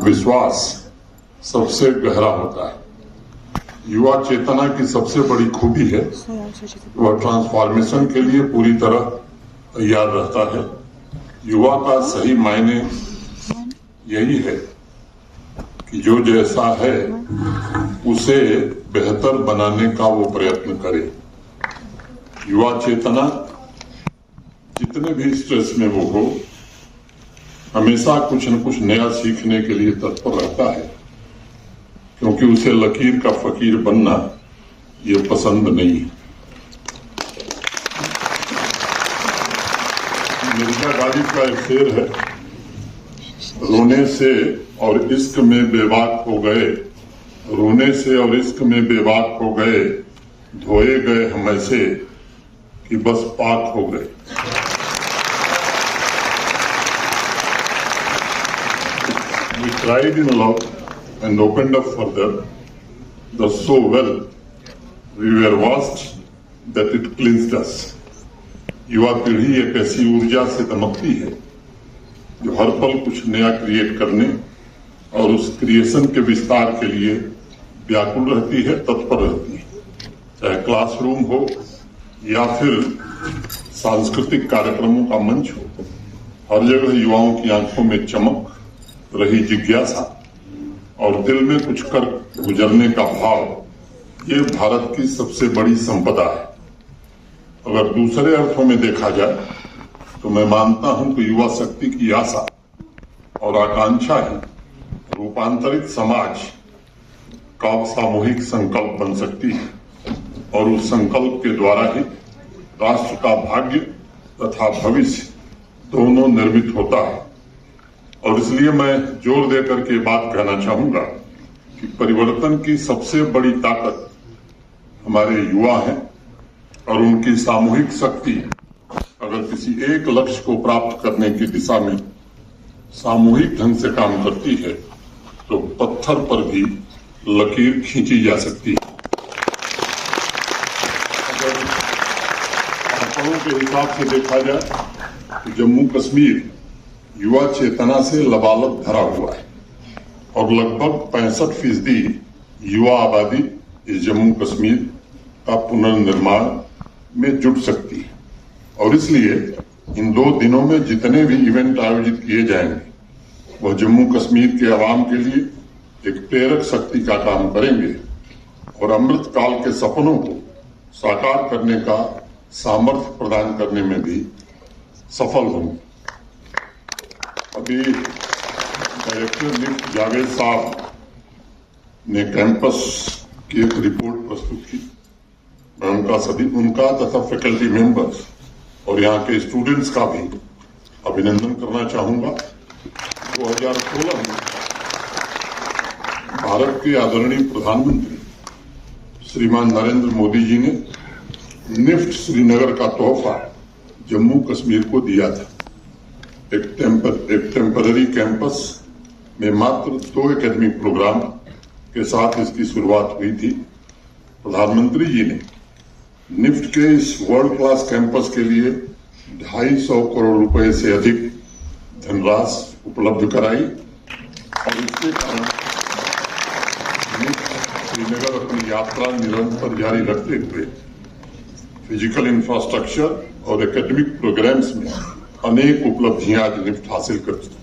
विश्वास सबसे गहरा होता है। युवा चेतना की सबसे बड़ी खूबी है वह ट्रांसफॉर्मेशन के लिए पूरी तरह तैयार रहता है। युवा का सही मायने यही है कि जो जैसा है उसे बेहतर बनाने का वो प्रयत्न करे। युवा चेतना जितने भी स्ट्रेस में वो हो, हमेशा कुछ न कुछ नया सीखने के लिए तत्पर रहता है, क्योंकि उसे लकीर का फकीर बनना ये पसंद नहीं है। मिर्जा गालिब का एक शेर है, रोने से और इश्क में बेबाक हो गए, रोने से और इश्क में बेबाक हो गए, धोए गए हम ऐसे कि बस पाक हो गए। We tried in love and opened up further, thus so well we were washed that it cleansed us. युवा पीढ़ी एक ऐसी ऊर्जा से दमकती है जो हर पल कुछ नया क्रिएट करने और उस क्रिएशन के विस्तार के लिए व्याकुल रहती है, तत्पर रहती है। चाहे क्लासरूम हो या फिर सांस्कृतिक कार्यक्रमों का मंच हो, हर जगह युवाओं की आंखों में चमक, रही जिज्ञासा और दिल में कुछ कर गुजरने का भाव, ये भारत की सबसे बड़ी संपदा है। अगर दूसरे अर्थों में देखा जाए तो मैं मानता हूं कि युवा शक्ति की आशा और आकांक्षा ही रूपांतरित समाज का सामूहिक संकल्प बन सकती है और उस संकल्प के द्वारा ही राष्ट्र का भाग्य तथा भविष्य दोनों निर्मित होता है। और इसलिए मैं जोर देकर के बात कहना चाहूंगा कि परिवर्तन की सबसे बड़ी ताकत हमारे युवा हैं और उनकी सामूहिक शक्ति अगर किसी एक लक्ष्य को प्राप्त करने की दिशा में सामूहिक ढंग से काम करती है तो पत्थर पर भी लकीर खींची जा सकती है। अगर आंकड़ों के हिसाब से देखा जाए तो जम्मू कश्मीर युवा चेतना से लबालब भरा हुआ है और लगभग 65% युवा आबादी इस जम्मू कश्मीर का पुनर्निर्माण में जुट सकती है। और इसलिए इन 2 दिनों में जितने भी इवेंट आयोजित किए जाएंगे वह जम्मू कश्मीर के आवाम के लिए एक प्रेरक शक्ति का काम करेंगे और अमृत काल के सपनों को साकार करने का सामर्थ्य प्रदान करने में भी सफल होंगे। अभी डायरेक्टर निफ्ट जावेद साहब ने कैंपस की एक रिपोर्ट प्रस्तुत की। मैं उनका तथा फैकल्टी मेंबर्स और यहाँ के स्टूडेंट्स का भी अभिनंदन करना चाहूंगा। 2016 में भारत के आदरणीय प्रधानमंत्री श्रीमान नरेंद्र मोदी जी ने निफ्ट श्रीनगर का तोहफा जम्मू कश्मीर को दिया था। एक टेम्पररी कैंपस में मात्र 2 एकेडमिक प्रोग्राम के साथ इसकी शुरुआत हुई थी। प्रधानमंत्री जी ने निफ्ट के इस वर्ल्ड क्लास कैंपस के लिए 250 करोड़ रुपए से अधिक धनराशि उपलब्ध कराई और इसके कारण निफ्ट श्रीनगर अपनी यात्रा निरंतर जारी रखते हुए फिजिकल इंफ्रास्ट्रक्चर और एकेडमिक प्रोग्राम्स में अनेक उपलब्धियां आज निफ्ट हासिल कर चुकी है।